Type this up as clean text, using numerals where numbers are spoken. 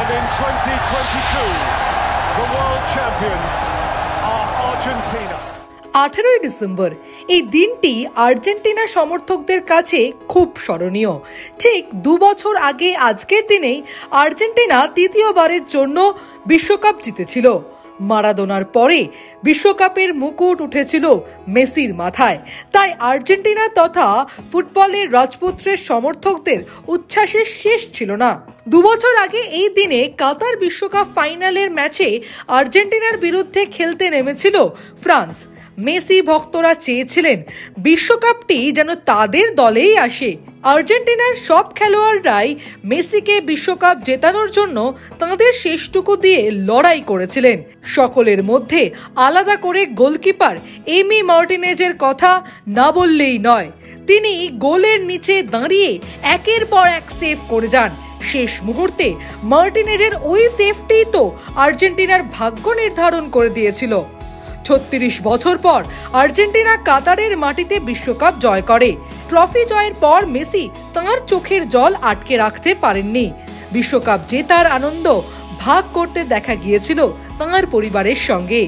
And in 2022, the world champions are Argentina. 18 December এই দিনটি Argentina সমর্থকদের কাছে খুব স্মরণীয়। ঠিক 2 বছর আগে আজকের দিনেই আর্জেন্টিনা তৃতীয়বারের জন্য বিশ্বকাপ জিতেছিল। মারাদোনার পরে বিশ্বকাপের মুকুট উঠেছিল মেসির মাথায়। তাই আর্জেন্টিনা তথা ফুটবলের রাজপুত্রের সমর্থকদের উচ্ছ্বাসের শেষ ছিল না। 2 বছর আগে এই দিনে কাতার বিশ্বকাপ ফাইনালের ম্যাচে আর্জেন্টিনার বিরুদ্ধে খেলতে নেমেছিল ফ্রান্স। মেসি ভক্তরা চেয়েছিলেন বিশ্বকাপটি যেন তাদের দলেই আসে। আর্জেন্টিনার সব খেলোয়াড়রাই মেসিকে বিশ্বকাপ জেতানোর জন্য তাদের শেষটুকু দিয়ে লড়াই করেছিলেন। সকলের মধ্যে আলাদা করে গোলকিপার এমি মার্টিনেজের কথা না বললেই নয়। তিনি গোলের নিচে দাঁড়িয়ে একের পর এক সেভ করে যান। শেষ মুহূর্তে মার্টিনেজের ওই সেভটি তো আর্জেন্টিনার ভাগ্য নির্ধারণ করে দিয়েছিল। 36 বছর পর আর্জেন্টিনা কাতারের মাটিতে বিশ্বকাপ জয় করে। ট্রফি জয়ের পর মেসি তাঁর চোখের জল আটকে রাখতে পারেননি। বিশ্বকাপ জেতার আনন্দ ভাগ করতে দেখা গিয়েছিল তাঁর পরিবারের সঙ্গে।